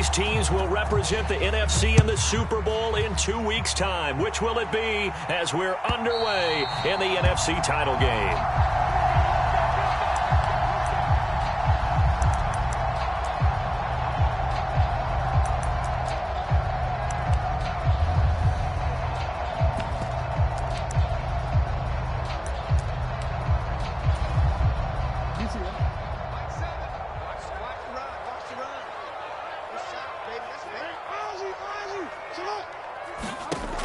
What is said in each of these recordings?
these teams will represent the NFC in the Super Bowl in 2 weeks' time? Which will it be as we're underway in the NFC title game?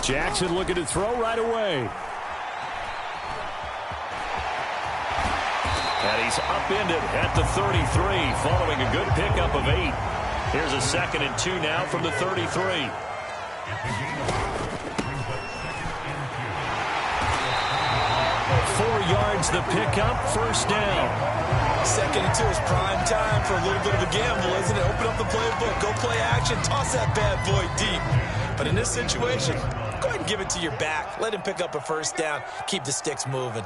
Jackson looking to throw right away. And he's upended at the 33 following a good pickup of 8. Here's a 2nd and 2 now from the 33. 4 yards the pickup, first down. 2nd and 2 is prime time for a little bit of a gamble, isn't it? Open up the playbook, go play action, toss that bad boy deep. But in this situation, go ahead and give it to your back. Let him pick up a first down. Keep the sticks moving.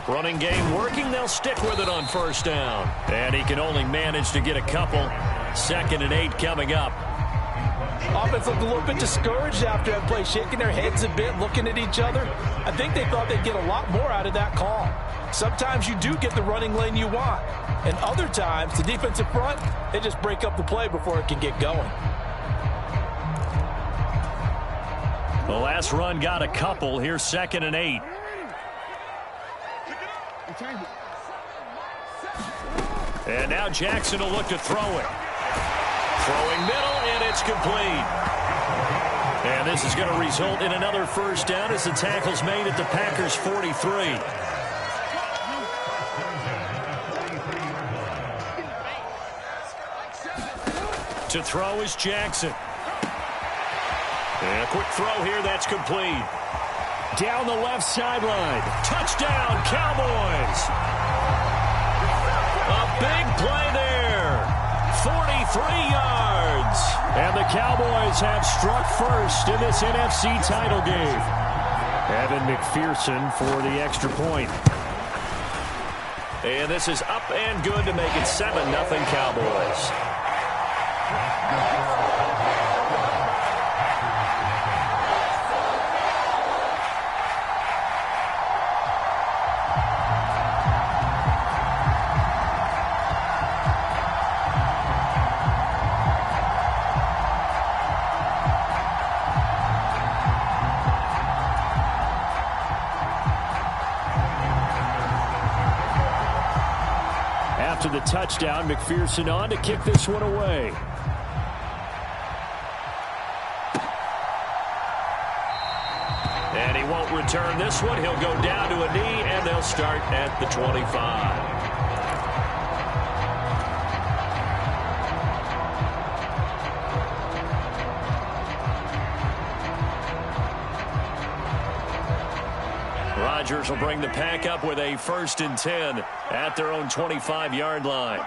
Running game working. They'll stick with it on first down. And he can only manage to get a couple. 2nd and 8 coming up. Offense looked a little bit discouraged after that play, shaking their heads a bit, looking at each other. I think they thought they'd get a lot more out of that call. Sometimes you do get the running lane you want, and other times, the defensive front, they just break up the play before it can get going. The last run got a couple. Here's 2nd and 8. And now Jackson will look to throw it. Throwing middle, and it's complete. And this is going to result in another first down as the tackle's made at the Packers' 43. To throw is Jackson. And a quick throw here, that's complete. Down the left sideline. Touchdown, Cowboys. A big play there. 43 yards. And the Cowboys have struck first in this NFC title game. Evan McPherson for the extra point. And this is up and good to make it 7-0 Cowboys. After the touchdown, McPherson on to kick this one away. And he won't return this one. He'll go down to a knee, and they'll start at the 25. Rodgers will bring the pack up with a 1st and 10 at their own 25-yard line.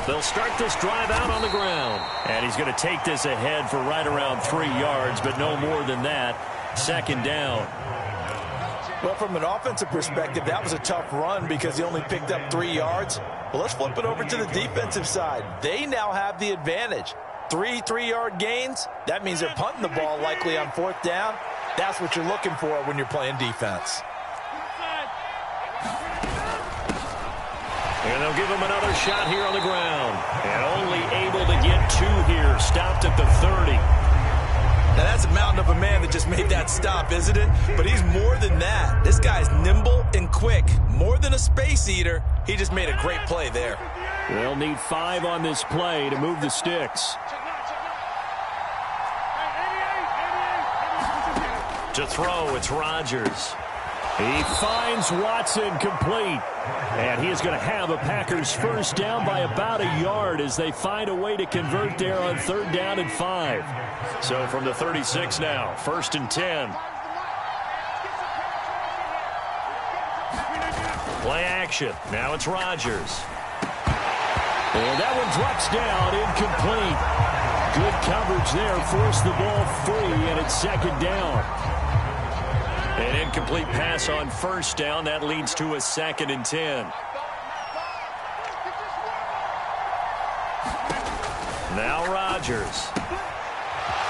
They'll start this drive out on the ground. And he's going to take this ahead for right around 3 yards, but no more than that. 2nd down. Well, from an offensive perspective, that was a tough run because he only picked up 3 yards. Well, let's flip it over to the defensive side. They now have the advantage. 3 3-yard gains, that means they're punting the ball likely on 4th down. That's what you're looking for when you're playing defense. And they'll give him another shot here on the ground. And only able to get 2 here. Stopped at the 30. Now, that's a mountain of a man that just made that stop, isn't it? But he's more than that. This guy's nimble and quick. More than a space eater. He just made a great play there. They'll need 5 on this play to move the sticks. To throw, it's Rodgers. He finds Watson complete. And he is going to have a Packers first down by about a yard as they find a way to convert there on 3rd down and 5. So from the 36 now, 1st and 10. Play action. Now it's Rodgers. And that one drops down, incomplete. Good coverage there. Forced the ball free, and it's second down. An incomplete pass on first down. That leads to a 2nd and 10. Now Rodgers.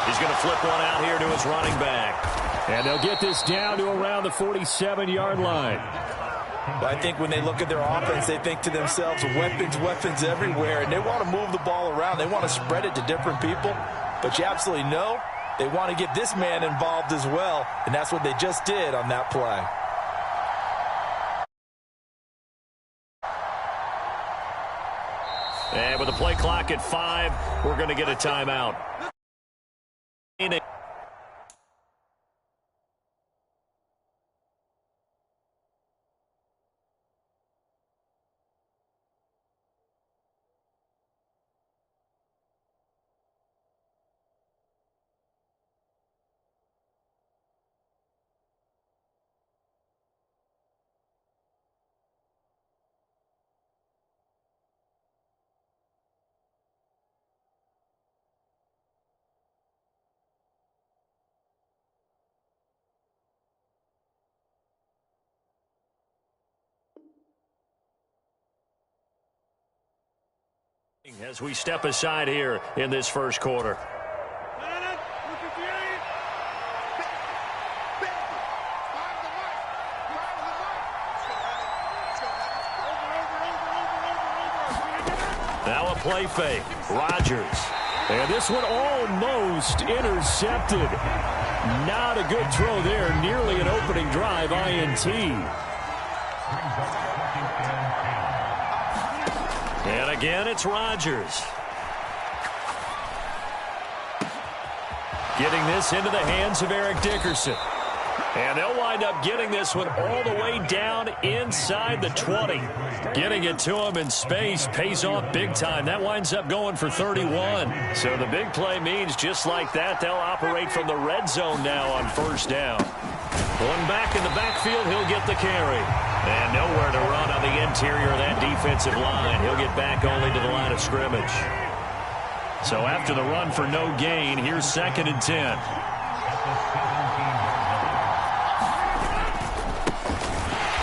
He's going to flip one out here to his running back. And they'll get this down to around the 47-yard line. I think when they look at their offense, they think to themselves, weapons everywhere, and they want to move the ball around. They want to spread it to different people. But you absolutely know they want to get this man involved as well, and that's what they just did on that play. And with the play clock at 5, we're going to get a timeout. As we step aside here in this first quarter. Now a play fake. Rodgers. And this one almost intercepted. Not a good throw there. Nearly an opening drive INT. And again, it's Rodgers. Getting this into the hands of Eric Dickerson. And they'll wind up getting this one all the way down inside the 20. Getting it to him in space pays off big time. That winds up going for 31. So the big play means just like that, they'll operate from the red zone now on first down. One back in the backfield, he'll get the carry. And nowhere to run on the interior of that defensive line. He'll get back only to the line of scrimmage. So after the run for no gain, here's 2nd and 10.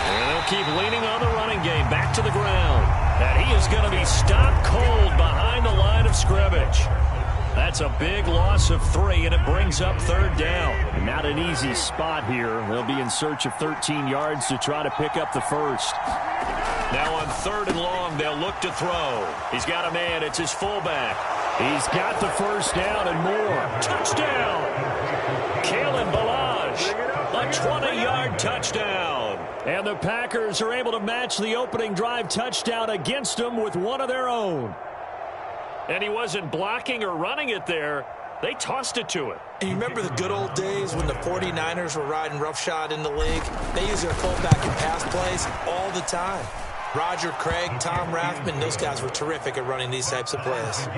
And they'll keep leaning on the running game. Back to the ground. And he is going to be stopped cold behind the line of scrimmage. That's a big loss of 3, and it brings up 3rd down. And not an easy spot here. They'll be in search of 13 yards to try to pick up the first. Now on 3rd and long, they'll look to throw. He's got a man. It's his fullback. He's got the first down and more. Touchdown! Kalen Ballage, a 20-yard touchdown. And the Packers are able to match the opening drive touchdown against them with one of their own. And he wasn't blocking or running it there. They tossed it to him. And you remember the good old days when the 49ers were riding roughshod in the league? They used their fullback in pass plays all the time. Roger Craig, Tom Rathman, those guys were terrific at running these types of plays.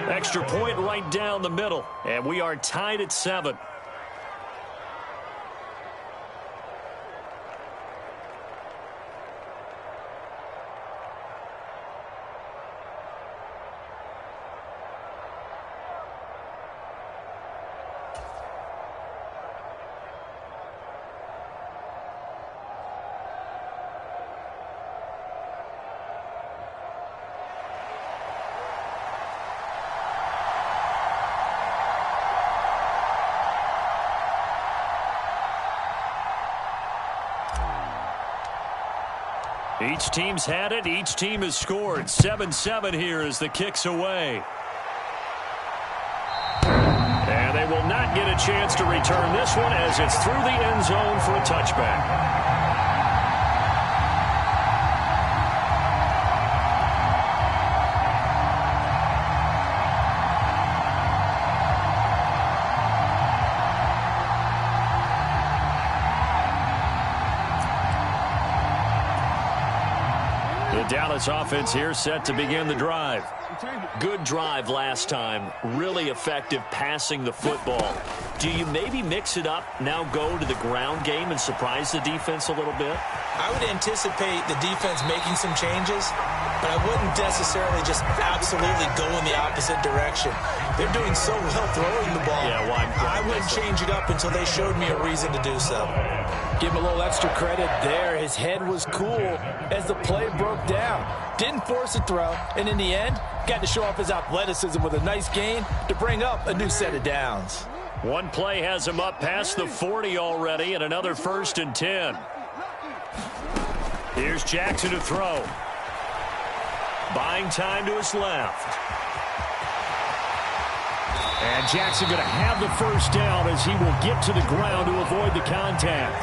Extra point right down the middle. And we are tied at 7. Each team's had it. Each team has scored. 7-7 here as the kick's away. And they will not get a chance to return this one as it's through the end zone for a touchback. Dallas offense here set to begin the drive. Good drive last time. Really effective passing the football. Do you maybe mix it up, now go to the ground game and surprise the defense a little bit? I would anticipate the defense making some changes. but I wouldn't necessarily just absolutely go in the opposite direction. They're doing so well throwing the ball. Yeah, why I wouldn't change it up until they showed me a reason to do so. Give him a little extra credit there. His head was cool as the play broke down. Didn't force a throw, and in the end, got to show off his athleticism with a nice gain to bring up a new set of downs. One play has him up past the 40 already, and another 1st and 10. Here's Jackson to throw. Buying time to his left. And Jackson going to have the first down as he will get to the ground to avoid the contact.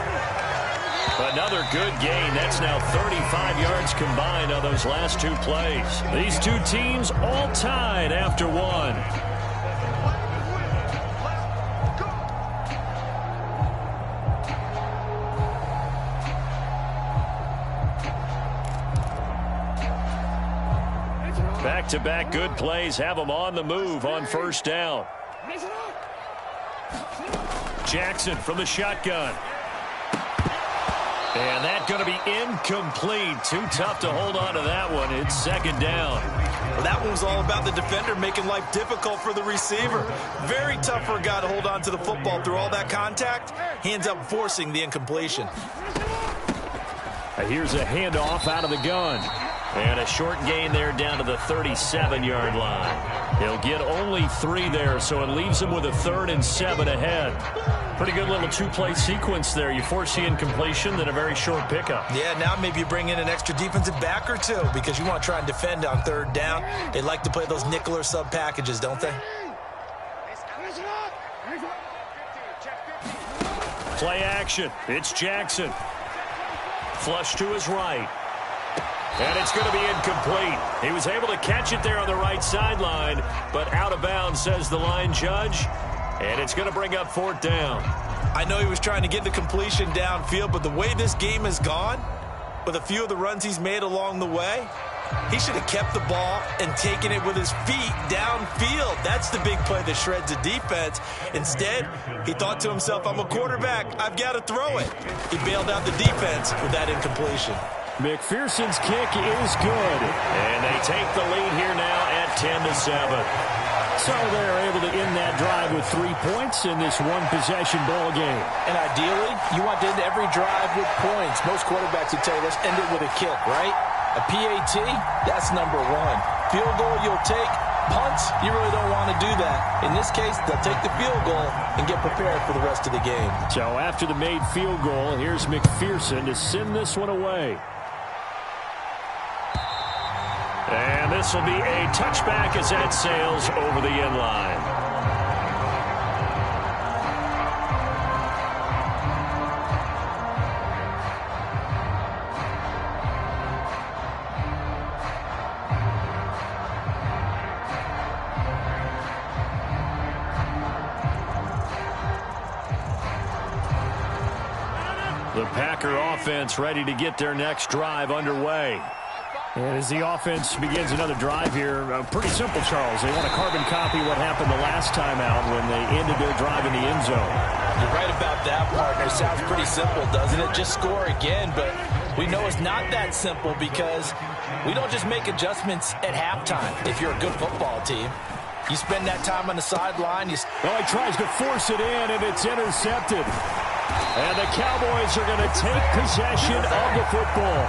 Another good gain. That's now 35 yards combined on those last 2 plays. These two teams all tied after one. Back-to-back good plays have them on the move on first down. Jackson from the shotgun. And that's going to be incomplete. Too tough to hold on to that one. It's 2nd down. Well, that one was all about the defender making life difficult for the receiver. Very tough for a guy to hold on to the football through all that contact. He ends up forcing the incompletion. Here's a handoff out of the gun. And a short gain there down to the 37-yard line. He'll get only 3 there, so it leaves him with a 3rd and 7 ahead. Pretty good little 2-play sequence there. You force the incompletion, then a very short pickup. Yeah, now maybe you bring in an extra defensive back or 2 because you want to try and defend on 3rd down. They like to play those nickel or sub packages, don't they? Play action. It's Jackson. Flush to his right. And it's going to be incomplete. He was able to catch it there on the right sideline, but out of bounds, says the line judge. And it's going to bring up 4th down. I know he was trying to get the completion downfield, but the way this game has gone, with a few of the runs he's made along the way, he should have kept the ball and taken it with his feet downfield. That's the big play that shreds a defense. Instead, he thought to himself, I'm a quarterback. I've got to throw it. He bailed out the defense with that incompletion. McPherson's kick is good. And they take the lead here now at 10-7. So they're able to end that drive with 3 points in this one-possession ball game. And ideally, you want to end every drive with points. Most quarterbacks would tell you, let's end it with a kick, right? A PAT, that's number 1. Field goal you'll take. Punts, you really don't want to do that. In this case, they'll take the field goal and get prepared for the rest of the game. So after the made field goal, here's McPherson to send this one away. And this will be a touchback as that sails over the end line. The Packer offense ready to get their next drive underway. And as the offense begins another drive here, pretty simple, Charles. They want to carbon copy what happened the last time out when they ended their drive in the end zone. You're right about that, partner. Sounds pretty simple, doesn't it? Just score again, but we know it's not that simple because we don't just make adjustments at halftime if you're a good football team. You spend that time on the sideline. Well, he tries to force it in, and it's intercepted. And the Cowboys are going to take possession of the football.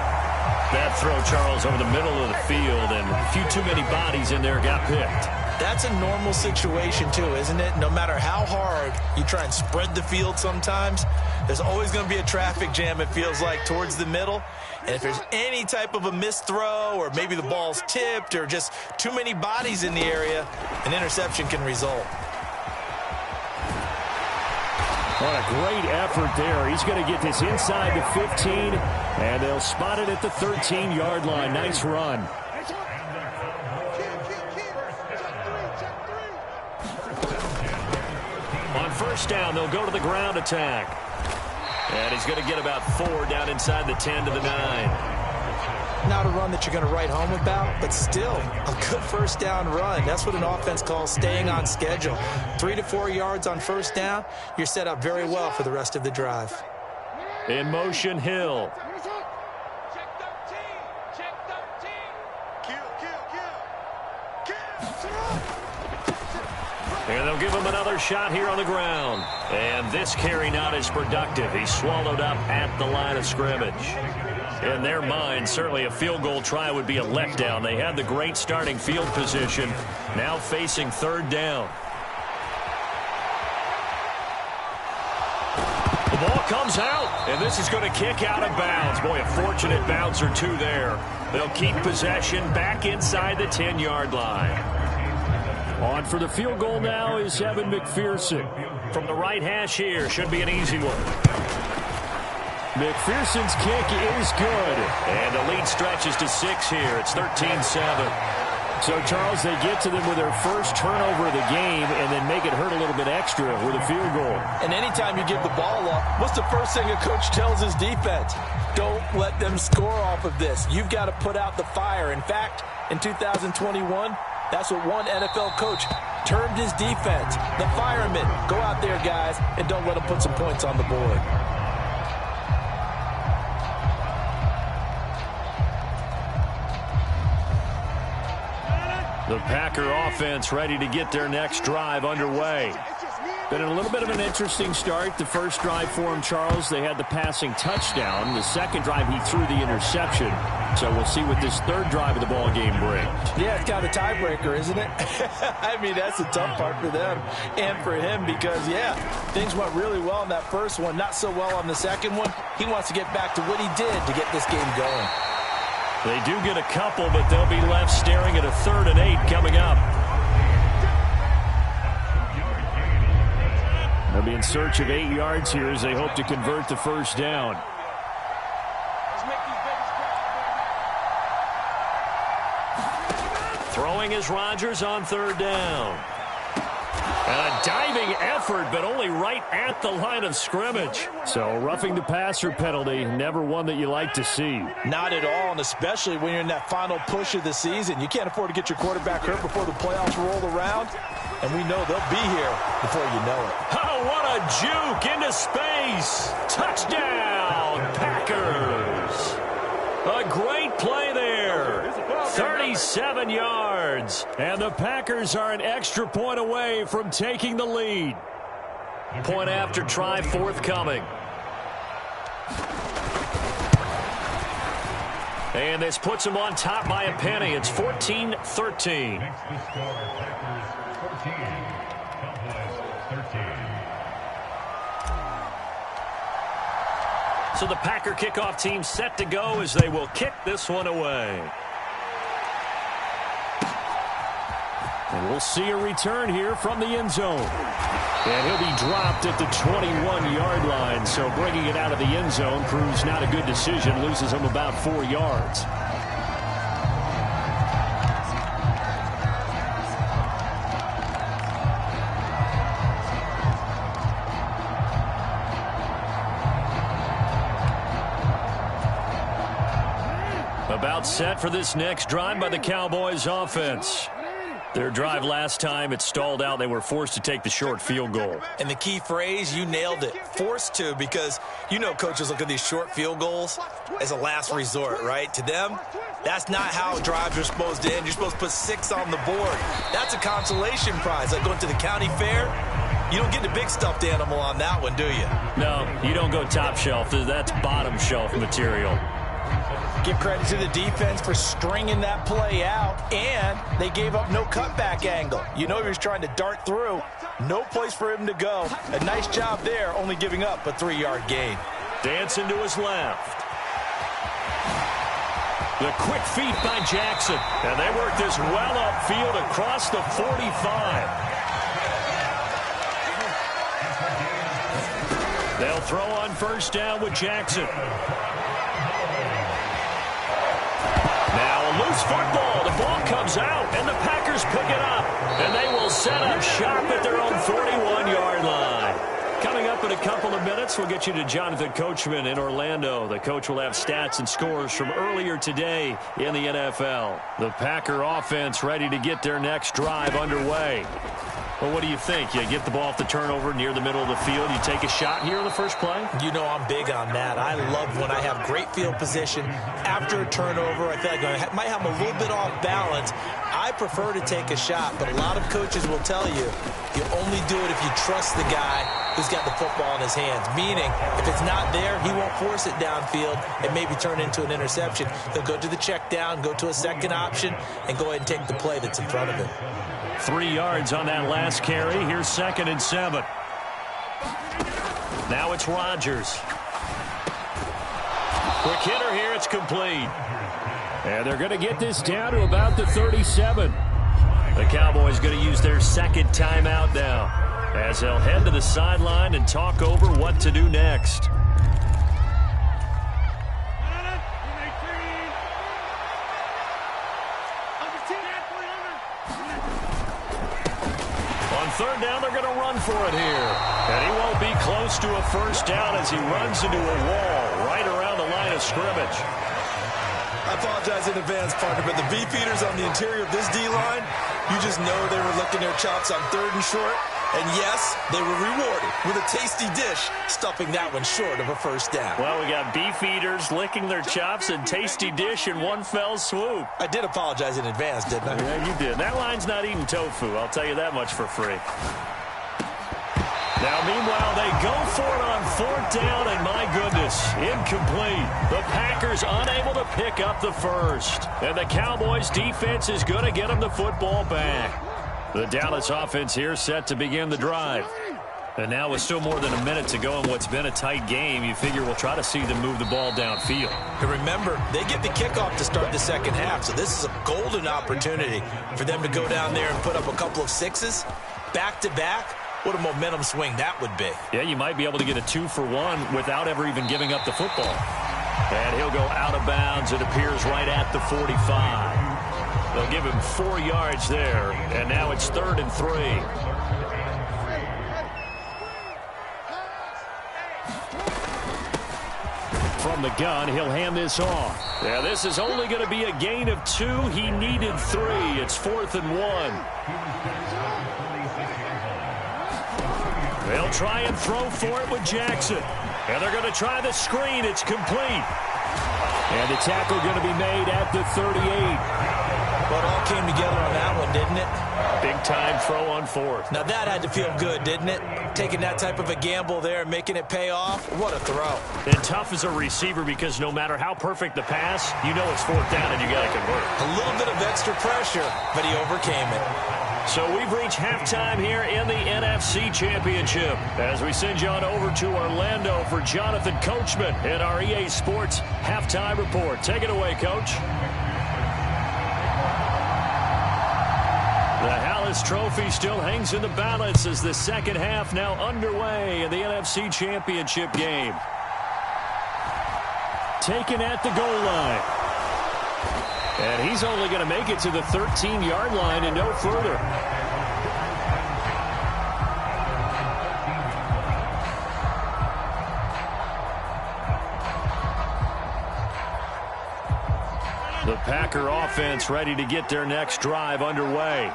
That throw, Charles, over the middle of the field, and a few too many bodies in there got picked. That's a normal situation, too, isn't it? No matter how hard you try and spread the field sometimes, there's always going to be a traffic jam, it feels like, towards the middle. And if there's any type of a missed throw or maybe the ball's tipped or just too many bodies in the area, an interception can result. What a great effort there. He's going to get this inside the 15, and they'll spot it at the 13-yard line. Nice run. On first down, they'll go to the ground attack. And he's going to get about 4 down inside the 10 to the 9. Not a run that you're going to write home about, but still a good first down run. That's what an offense calls staying on schedule. 3 to 4 yards on first down, you're set up very well for the rest of the drive. In motion, Hill. And they'll give him another shot here on the ground. And this carry not as productive. He's swallowed up at the line of scrimmage. In their mind, certainly a field goal try would be a letdown. They had the great starting field position, now facing third down. The ball comes out, and this is going to kick out of bounds. Boy, a fortunate bounce or two there. They'll keep possession back inside the 10-yard line. On for the field goal now is Evan McPherson. From the right hash here, should be an easy one. McPherson's kick is good. And the lead stretches to 6 here. It's 13-7. So, Charles, they get to them with their first turnover of the game and then make it hurt a little bit extra with a field goal. And anytime you give the ball up, what's the first thing a coach tells his defense? Don't let them score off of this. You've got to put out the fire. In fact, in 2021, that's what one NFL coach termed his defense. The firemen. Go out there, guys, and don't let them put some points on the board. The Packer offense ready to get their next drive underway. Been a little bit of an interesting start. The first drive for him, Charles, they had the passing touchdown. The second drive, he threw the interception. So we'll see what this third drive of the ball game brings. Yeah, it's kind of a tiebreaker, isn't it? I mean, that's the tough part for them and for him because, yeah, things went really well in that first one, not so well on the second one. He wants to get back to what he did to get this game going. They do get a couple, but they'll be left staring at a 3rd and 8 coming up. They'll be in search of 8 yards here as they hope to convert the first down. Throwing is Rodgers on 3rd down. And a diving effort, but only right at the line of scrimmage. So roughing the passer penalty, never one that you like to see. Not at all, and especially when you're in that final push of the season. You can't afford to get your quarterback hurt before the playoffs roll around. And we know they'll be here before you know it. Oh, what a juke into space. Touchdown, Packers. A great play there. 37 yards. And the Packers are an extra point away from taking the lead. Point after try forthcoming. And this puts them on top by a penny. It's 14-13. So the Packer kickoff team set to go as they will kick this one away. And we'll see a return here from the end zone. And he'll be dropped at the 21-yard line. So bringing it out of the end zone proves not a good decision. Loses him about 4 yards. About set for this next drive by the Cowboys offense. Their drive last time, it stalled out. They were forced to take the short field goal. And the key phrase, you nailed it, forced to, because you know coaches look at these short field goals as a last resort, right? To them, that's not how drives are supposed to end. You're supposed to put 6 on the board. That's a consolation prize. Like going to the county fair, you don't get the big stuffed animal on that one, do you? No, you don't go top shelf. That's bottom shelf material. Give credit to the defense for stringing that play out, and they gave up no cutback angle. You know he was trying to dart through. No place for him to go. A nice job there, only giving up a 3-yard gain. Dancing to his left. The quick feet by Jackson. And they work this well upfield across the 45. They'll throw on first down with Jackson. Now a loose football. The ball comes out, and the Packers pick it up. And they will set up shop at their own 41-yard line. Coming up in a couple of minutes, we'll get you to Jonathan Coachman in Orlando. The coach will have stats and scores from earlier today in the NFL. The Packer offense ready to get their next drive underway. Well, what do you think? You get the ball off the turnover near the middle of the field. You take a shot here in the first play? You know I'm big on that. I love when I have great field position after a turnover. I feel like I might have them a little bit off balance. I prefer to take a shot, but a lot of coaches will tell you you only do it if you trust the guy who's got the football in his hands. Meaning, if it's not there, he won't force it downfield and maybe turn into an interception. He'll go to the check down, go to a second option, and go ahead and take the play that's in front of him. 3 yards on that last carry. Here's 2nd and 7. Now it's Rodgers. Quick hitter here. It's complete. And they're going to get this down to about the 37. The Cowboys going to use their 2nd timeout now, as they'll head to the sideline and talk over what to do next. On 3rd down, they're going to run for it here. And he won't be close to a first down as he runs into a wall right around the line of scrimmage. I apologize in advance, partner, but the beefeaters on the interior of this D-line, you just know they were licking their chops on 3rd and short. And yes, they were rewarded with a tasty dish, stuffing that one short of a first down. Well, we got beefeaters licking their chops and tasty dish in one fell swoop. I did apologize in advance, didn't I? Yeah, you did. That line's not eating tofu, I'll tell you that much for free. Now, meanwhile, they go for it on 4th down, and my goodness, incomplete. The Packers unable to pick up the first. And the Cowboys' defense is going to get them the football back. The Dallas offense here set to begin the drive. And now with still more than a minute to go in what's been a tight game, you figure we'll try to see them move the ball downfield. And remember, they get the kickoff to start the second half, so this is a golden opportunity for them to go down there and put up a couple of sixes back-to-back. What a momentum swing that would be. Yeah, you might be able to get a 2-for-1 without ever even giving up the football. And he'll go out of bounds, it appears, right at the 45. They'll give him 4 yards there, and now it's 3rd and 3. From the gun, he'll hand this off. Yeah, this is only going to be a gain of 2. He needed 3. It's 4th and 1. They'll try and throw for it with Jackson. And they're going to try the screen. It's complete. And the tackle going to be made at the 38. Well, it all came together on that one, didn't it? Big-time throw on 4th. Now, that had to feel good, didn't it? Taking that type of a gamble there and making it pay off. What a throw. And tough as a receiver because no matter how perfect the pass, you know it's 4th down and you got to convert. A little bit of extra pressure, but he overcame it. So we've reached halftime here in the NFC Championship as we send you on over to Orlando for Jonathan Coachman in our EA Sports Halftime Report. Take it away, Coach. The Hallis Trophy still hangs in the balance as the second half now underway in the NFC Championship game. Taken at the goal line. And he's only going to make it to the 13-yard line and no further. The Packer offense ready to get their next drive underway.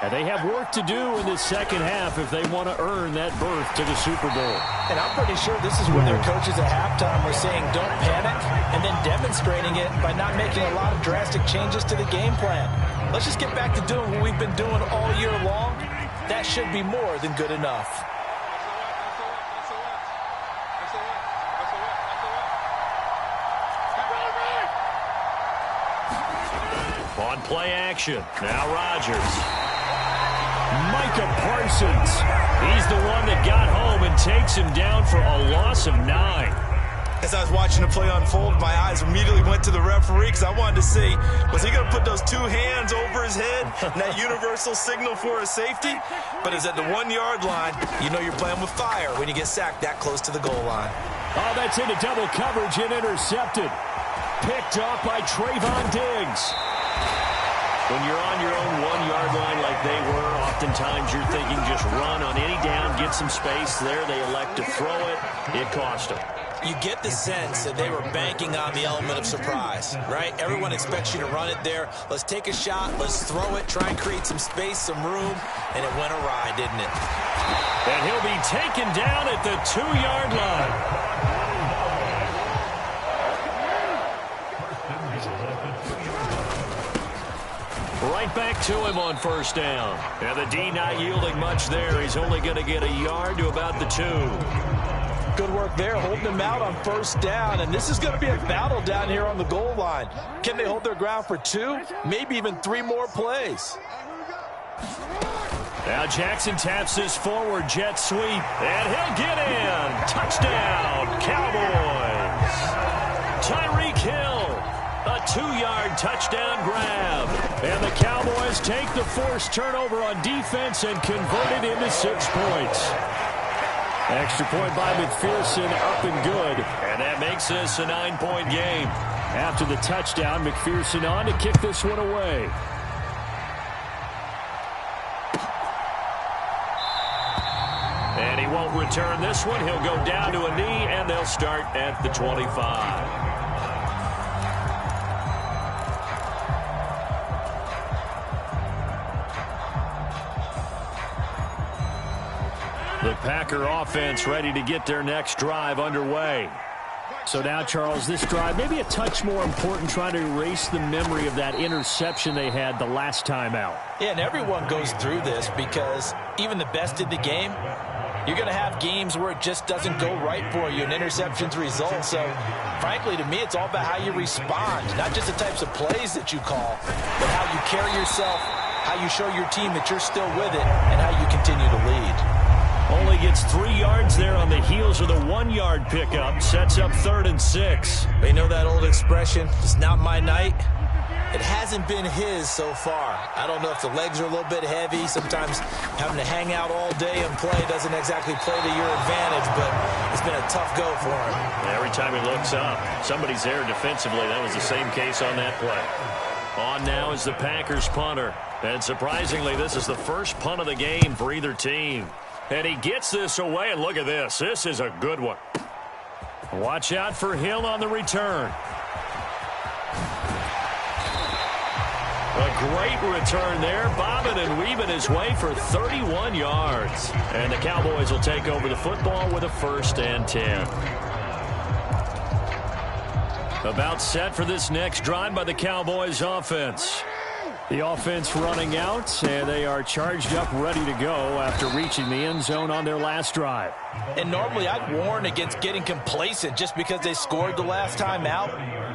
And they have work to do in the second half if they want to earn that berth to the Super Bowl. And I'm pretty sure this is when their coaches at halftime were saying don't panic and then demonstrating it by not making a lot of drastic changes to the game plan. Let's just get back to doing what we've been doing all year long. That should be more than good enough. On play action, now Rodgers. Micah Parsons. He's the one that got home and takes him down for a loss of 9. As I was watching the play unfold, my eyes immediately went to the referee because I wanted to see, was he going to put those 2 hands over his head and that universal signal for a safety? But it's at the 1-yard line. You know you're playing with fire when you get sacked that close to the goal line. Oh, that's into double coverage and intercepted. Picked off by Trayvon Diggs. When you're on your own 1-yard line like they were, oftentimes you're thinking just run on any down, get some space there. They elect to throw it. It cost them. You get the sense that they were banking on the element of surprise, right? Everyone expects you to run it there. Let's take a shot. Let's throw it. Try and create some space, some room. And it went awry, didn't it? And he'll be taken down at the 2-yard line. Right back to him on first down. And the D not yielding much there. He's only going to get a yard to about the 2. Good work there, holding him out on first down. And this is going to be a battle down here on the goal line. Can they hold their ground for 2, maybe even 3 more plays? Now Jackson taps this forward jet sweep, and he'll get in. Touchdown, Cowboys. Tyreek Hill, a 2-yard touchdown grab. And the Cowboys take the forced turnover on defense and convert it into 6 points. Extra point by McPherson, up and good. And that makes this a 9-point game. After the touchdown, McPherson on to kick this one away. And he won't return this one. He'll go down to a knee, and they'll start at the 25. The Packer offense ready to get their next drive underway. So now, Charles, this drive maybe a touch more important, trying to erase the memory of that interception they had the last time out. Yeah, and everyone goes through this because even the best in the game, you're going to have games where it just doesn't go right for you, and interceptions result. So, frankly, to me, it's all about how you respond, not just the types of plays that you call, but how you carry yourself, how you show your team that you're still with it, and how you continue to lead. Only gets 3 yards there on the heels of the 1-yard pickup. Sets up 3rd and 6. They know that old expression, it's not my night. It hasn't been his so far. I don't know if the legs are a little bit heavy. Sometimes having to hang out all day and play doesn't exactly play to your advantage, but it's been a tough go for him. Every time he looks up, somebody's there defensively. That was the same case on that play. On now is the Packers punter. And surprisingly, this is the first punt of the game for either team. And he gets this away, and look at this. This is a good one. Watch out for Hill on the return. A great return there, bobbing and weaving his way for 31 yards. And the Cowboys will take over the football with a 1st and 10. About set for this next drive by the Cowboys offense. The offense running out, and they are charged up, ready to go after reaching the end zone on their last drive. And normally I'd warn against getting complacent just because they scored the last time out.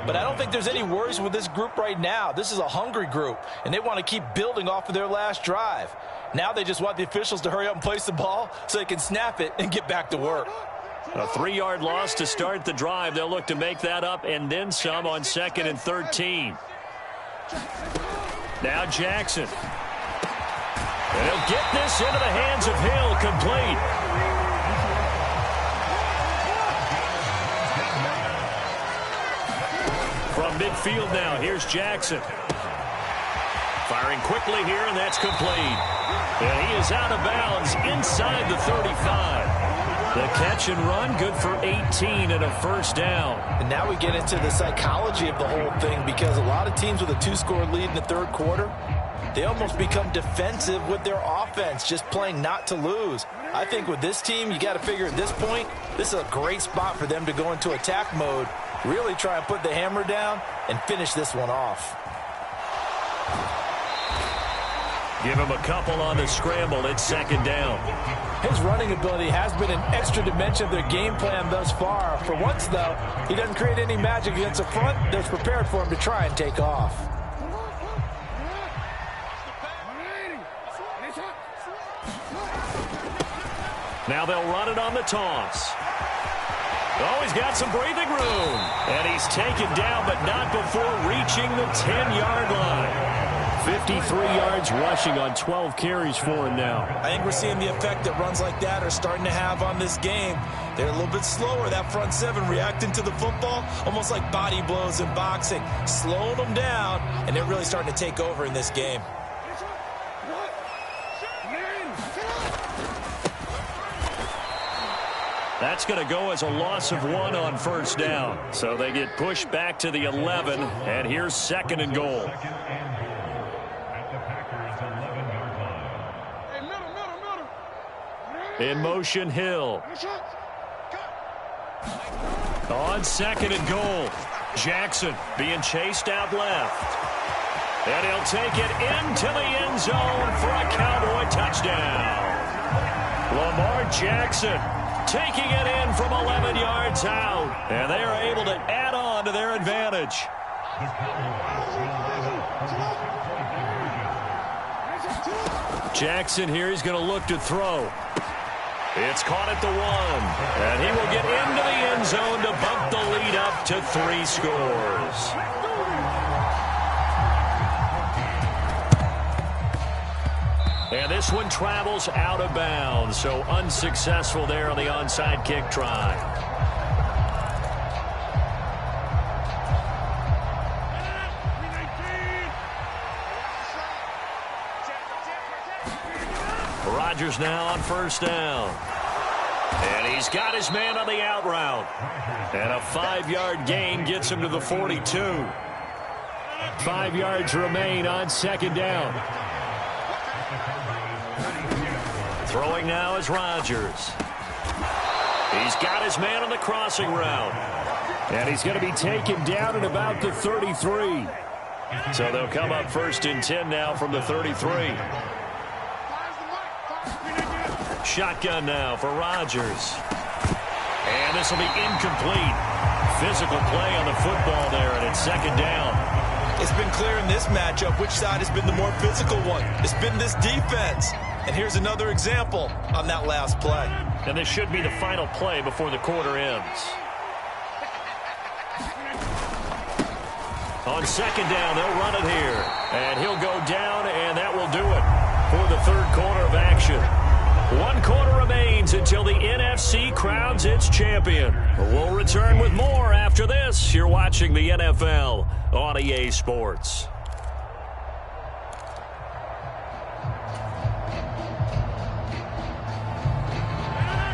But I don't think there's any worries with this group right now. This is a hungry group, and they want to keep building off of their last drive. Now they just want the officials to hurry up and place the ball so they can snap it and get back to work. A 3-yard loss to start the drive. They'll look to make that up and then some on 2nd and 13. Now Jackson. And he'll get this into the hands of Hill, complete. From midfield now, here's Jackson. Firing quickly here, and that's complete. And he is out of bounds inside the 35. The catch and run, good for 18 and a 1st down. And now we get into the psychology of the whole thing, because a lot of teams with a 2-score lead in the 3rd quarter, they almost become defensive with their offense, just playing not to lose. I think with this team, you got to figure at this point, this is a great spot for them to go into attack mode, really try and put the hammer down and finish this one off. Give him a couple on the scramble. It's 2nd down. His running ability has been an extra dimension of their game plan thus far. For once, though, he doesn't create any magic against the front that's prepared for him to try and take off. Now they'll run it on the toss. Oh, he's got some breathing room. And he's taken down, but not before reaching the 10-yard line. 53 yards rushing on 12 carries for him now. I think we're seeing the effect that runs like that are starting to have on this game. They're a little bit slower, that front 7, reacting to the football, almost like body blows in boxing, slowing them down, and they're really starting to take over in this game. That's going to go as a loss of 1 on 1st down. So they get pushed back to the 11, and here's 2nd and goal. In motion, Hill. On 2nd and goal. Jackson being chased out left. And he'll take it into the end zone for a Cowboy touchdown. Lamar Jackson taking it in from 11 yards out. And they are able to add on to their advantage. Jackson here, he's going to look to throw. It's caught at the 1. And he will get into the end zone to bump the lead up to 3 scores. And this one travels out of bounds, so unsuccessful there on the onside kick try. Rodgers now on first down. And he's got his man on the out route. And a 5-yard gain gets him to the 42. 5 yards remain on second down. Throwing now is Rodgers. He's got his man on the crossing route. And he's going to be taken down at about the 33. So they'll come up first and 10 now from the 33. Shotgun now for Rodgers. And this will be incomplete. Physical play on the football there, and it's second down. It's been clear in this matchup which side has been the more physical one. It's been this defense. And here's another example on that last play. And this should be the final play before the quarter ends. On second down, they'll run it here. And he'll go down, and that will do it for the third quarter of action. 1 quarter remains until the NFC crowns its champion. We'll return with more after this. You're watching the NFL on EA Sports.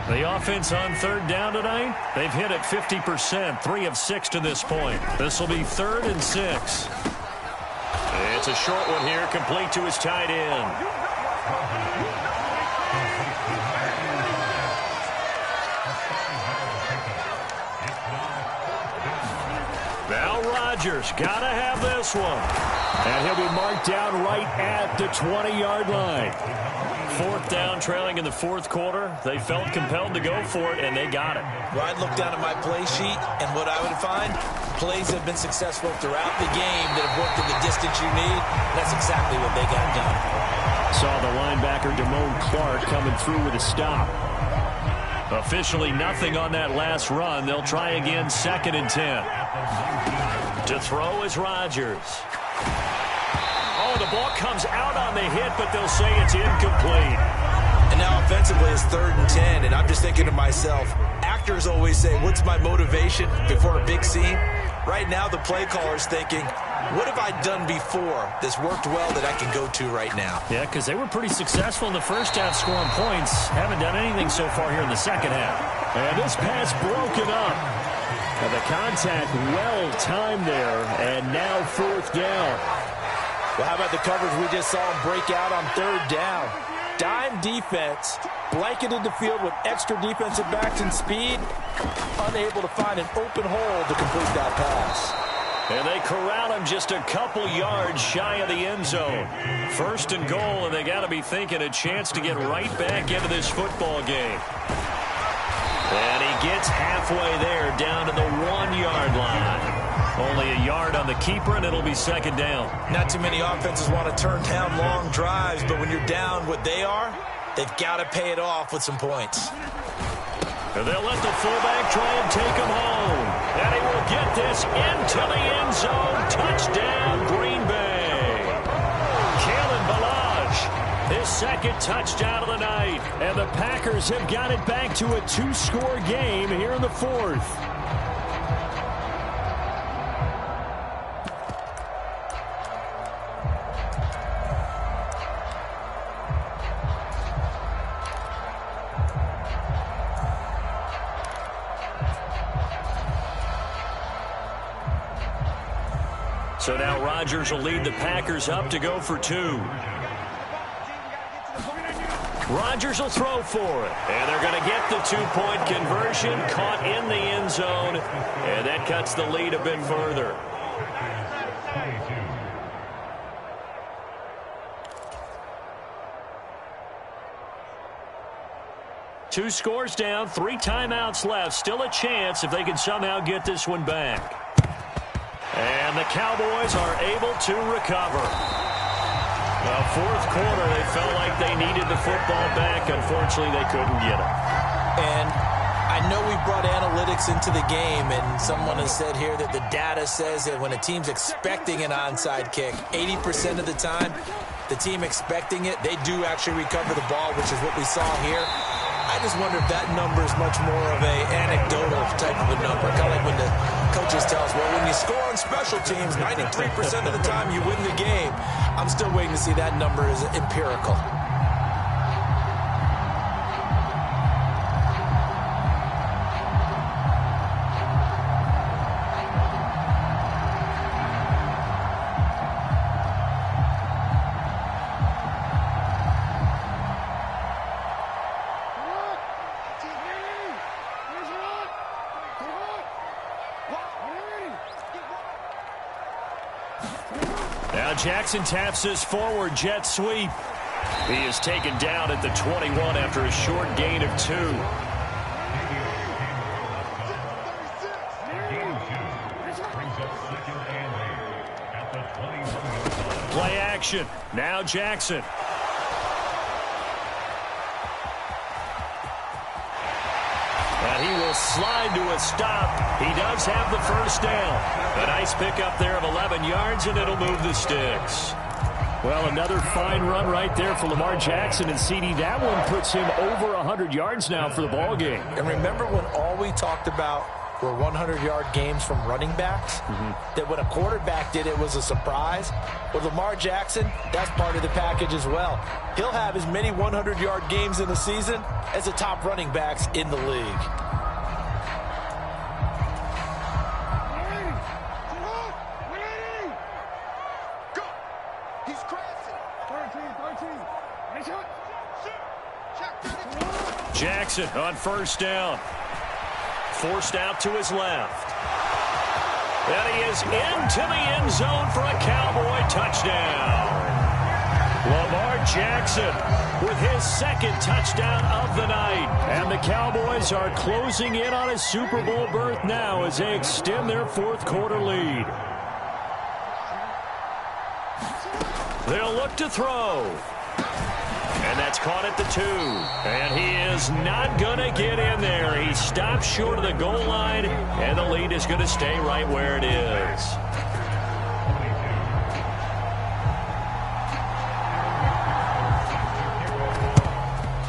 The offense on third down tonight, they've hit it 50%, 3 of 6 to this point. This will be 3rd and 6. It's a short one here, complete to his tight end. Now Rodgers got to have this one. And he'll be marked down right at the 20-yard line. 4th down, trailing in the 4th quarter. They felt compelled to go for it, and they got it. Well, I'd look down at my play sheet, and what I would find, plays have been successful throughout the game that have worked in the distance you need. That's exactly what they got done. Saw the linebacker, Damone Clark, coming through with a stop. Officially nothing on that last run. They'll try again, 2nd and 10. To throw is Rodgers. Oh, the ball comes out on the hit, but they'll say it's incomplete. And now offensively it's 3rd and 10, and I'm just thinking to myself, actors always say, what's my motivation before a big scene? Right now the play caller's thinking, what have I done before that's worked well that I can go to right now? Yeah, because they were pretty successful in the first half scoring points. Haven't done anything so far here in the second half. And this pass broken up. And the contact well timed there, and now 4th down. Well, how about the coverage we just saw him break out on 3rd down? Dime defense, blanketed the field with extra defensive backs and speed, unable to find an open hole to complete that pass. And they corral him just a couple yards shy of the end zone. 1st and goal, and they got to be thinking a chance to get right back into this football game. And he gets halfway there, down to the 1-yard line. Only a yard on the keeper, and it'll be 2nd down. Not too many offenses want to turn down long drives, but when you're down what they are, they've got to pay it off with some points. And they'll let the fullback try and take him home. And he will get this into the end zone. Touchdown, Green Bay. Kalen Ballage, his 2nd touchdown of the night. And the Packers have got it back to a 2-score game here in the 4th. So now Rodgers will lead the Packers up to go for 2. Rodgers will throw for it. And they're going to get the 2-point conversion, caught in the end zone. And that cuts the lead a bit further. 2 scores down, 3 timeouts left. Still a chance if they can somehow get this one back. And the Cowboys are able to recover. The fourth quarter, they felt like they needed the football back. Unfortunately, they couldn't get it. And I know we brought analytics into the game, and someone has said here that the data says that when a team's expecting an onside kick, 80% of the time, the team expecting it, they do actually recover the ball, which is what we saw here. I just wonder if that number is much more of a anecdotal type of a number. Kind of like when the coaches tell us, well, when you score on special teams, 93% of the time you win the game. I'm still waiting to see that number is empirical. Now Jackson taps his forward jet sweep. He is taken down at the 21 after a short gain of 2. Play action. Now Jackson. And he will slide to a stop. He does have the first down. A nice pickup there of 11 yards, and it'll move the sticks. Well, another fine run right there for Lamar Jackson. And, CD, that one puts him over 100 yards now for the ball game. And remember when all we talked about were 100-yard games from running backs? That when a quarterback did it was a surprise? With Lamar Jackson, that's part of the package as well. He'll have as many 100-yard games in the season as the top running backs in the league. Jackson on first down. Forced out to his left. And he is into the end zone for a Cowboy touchdown. Lamar Jackson with his second touchdown of the night. And the Cowboys are closing in on a Super Bowl berth now as they extend their fourth quarter lead. They'll look to throw. And that's caught at the 2. And he is not going to get in there. He stops short of the goal line, and the lead is going to stay right where it is.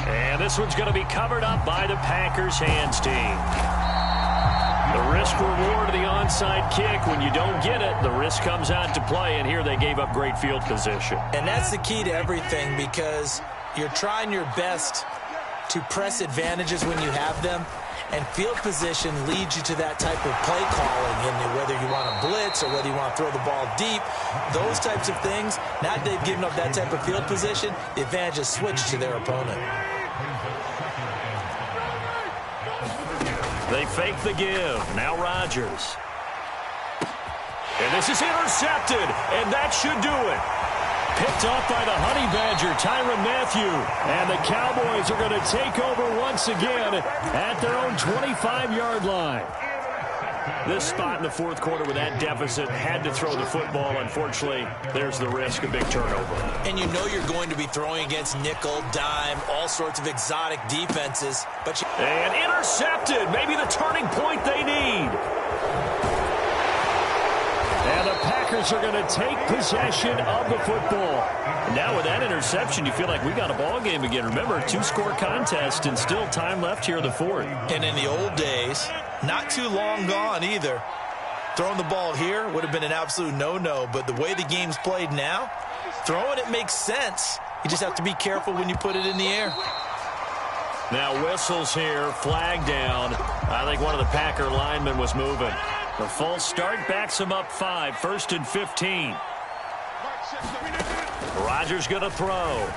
And this one's going to be covered up by the Packers hands team. The risk reward of the onside kick. When you don't get it, the risk comes out to play, and here they gave up great field position. And that's the key to everything, because you're trying your best to press advantages when you have them, and field position leads you to that type of play calling, and whether you want to blitz or whether you want to throw the ball deep, those types of things. Now that they've given up that type of field position, the advantage is switched to their opponent. They fake the give. Now Rodgers. And this is intercepted, and that should do it. Picked off by the Honey Badger, Tyrann Mathieu. And the Cowboys are going to take over once again at their own 25-yard line. This spot in the fourth quarter with that deficit had to throw the football. Unfortunately, there's the risk of big turnover. And you know you're going to be throwing against nickel, dime, all sorts of exotic defenses. And intercepted. Maybe the turning point they need. And the Packers are going to take possession of the football. And now with that interception, you feel like we got a ball game again. Remember, 2-score contest and still time left here in the fourth. And in the old days, not too long gone either, throwing the ball here would have been an absolute no-no. But the way the game's played now, throwing it makes sense. You just have to be careful when you put it in the air. Now whistles here, flag down. I think one of the Packer linemen was moving. The false start backs him up 5, 1st and 15. Rodgers going to throw.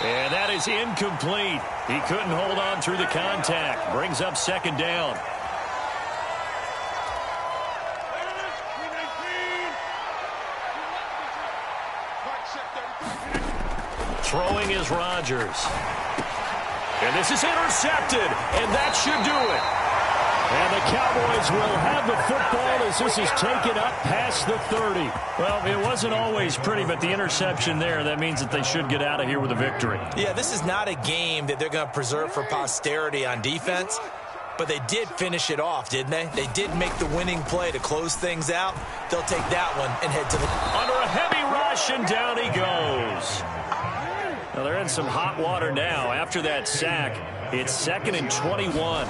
And that is incomplete. He couldn't hold on through the contact. Brings up second down. Throwing is Rodgers. And this is intercepted, and that should do it. And the Cowboys will have the football as this is taken up past the 30. Well, it wasn't always pretty, but the interception there, that means that they should get out of here with a victory. Yeah, this is not a game that they're going to preserve for posterity on defense, but they did finish it off, didn't they? They did make the winning play to close things out. They'll take that one and head to the... Under a heavy rush, and down he goes. Now, they're in some hot water now. After that sack, it's 2nd and 21.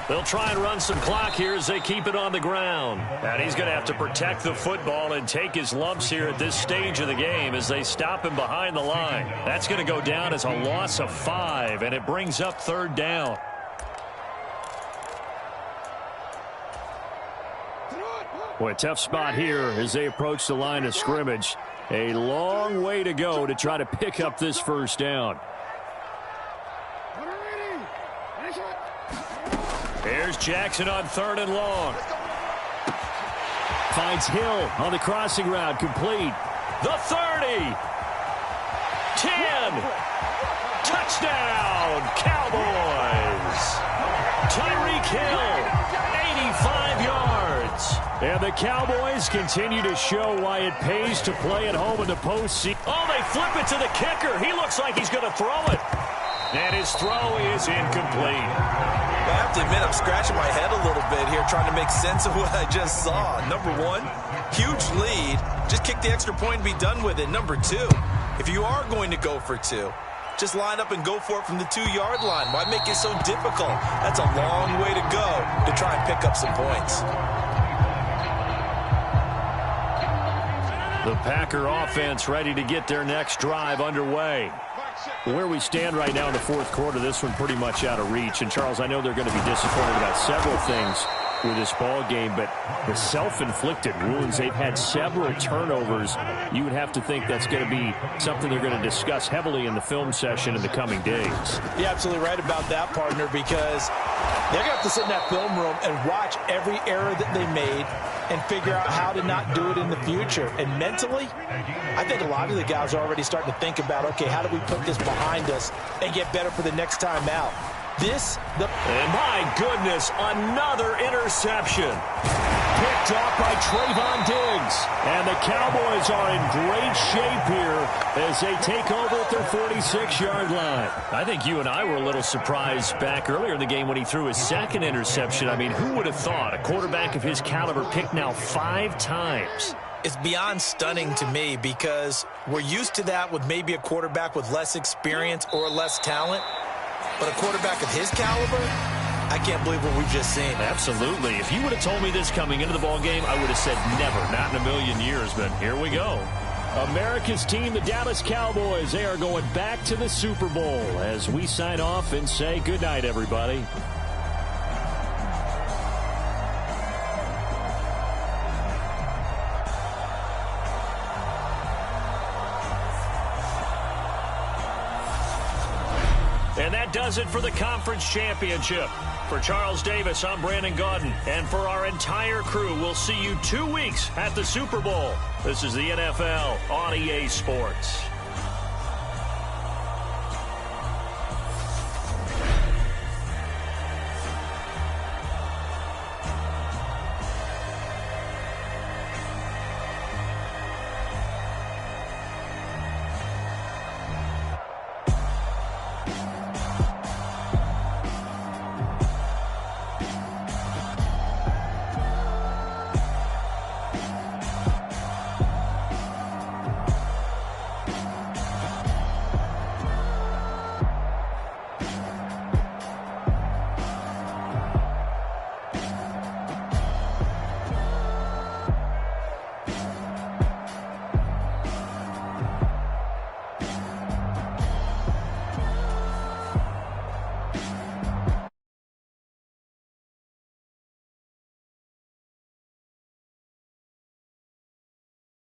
They'll try and run some clock here as they keep it on the ground. And he's going to have to protect the football and take his lumps here at this stage of the game as they stop him behind the line. That's going to go down as a loss of 5, and it brings up 3rd down. Boy, tough spot here as they approach the line of scrimmage. A long way to go to try to pick up this 1st down. Here's Jackson on 3rd and long. Finds Hill on the crossing route, complete. The 30. 10. Touchdown, Cowboys. Tyreek Hill, 85 yards. And the Cowboys continue to show why it pays to play at home in the postseason. Oh, they flip it to the kicker. He looks like he's going to throw it. And his throw is incomplete. I have to admit, I'm scratching my head a little bit here trying to make sense of what I just saw. Number one, huge lead. Just kick the extra point and be done with it. Number two, if you are going to go for 2, just line up and go for it from the 2-yard line. Why make it so difficult? That's a long way to go to try and pick up some points. The Packer offense ready to get their next drive underway. Where we stand right now in the 4th quarter, this one pretty much out of reach. And, Charles, I know they're going to be disappointed about several things with this ball game, but the self-inflicted wounds, they've had several turnovers. You would have to think that's going to be something they're going to discuss heavily in the film session in the coming days. You're absolutely right about that, partner, because they're going to have to sit in that film room and watch every error that they made and figure out how to not do it in the future. And mentally, I think a lot of the guys are already starting to think about, okay, how do we put this behind us and get better for the next time out? And my goodness, another interception. Picked off by Trayvon Diggs. And the Cowboys are in great shape here as they take over at their 46-yard line. I think you and I were a little surprised back earlier in the game when he threw his 2nd interception. I mean, who would have thought a quarterback of his caliber picked now 5 times? It's beyond stunning to me because we're used to that with maybe a quarterback with less experience or less talent. But a quarterback of his caliber, I can't believe what we've just seen. Absolutely. If you would have told me this coming into the ball game, I would have said never, not in a million years. But here we go. America's team, the Dallas Cowboys, they are going back to the Super Bowl as we sign off and say goodnight, everybody. And that does it for the conference championship. For Charles Davis, I'm Brandon Gaudin. And for our entire crew, we'll see you 2 weeks at the Super Bowl. This is the NFL on EA Sports.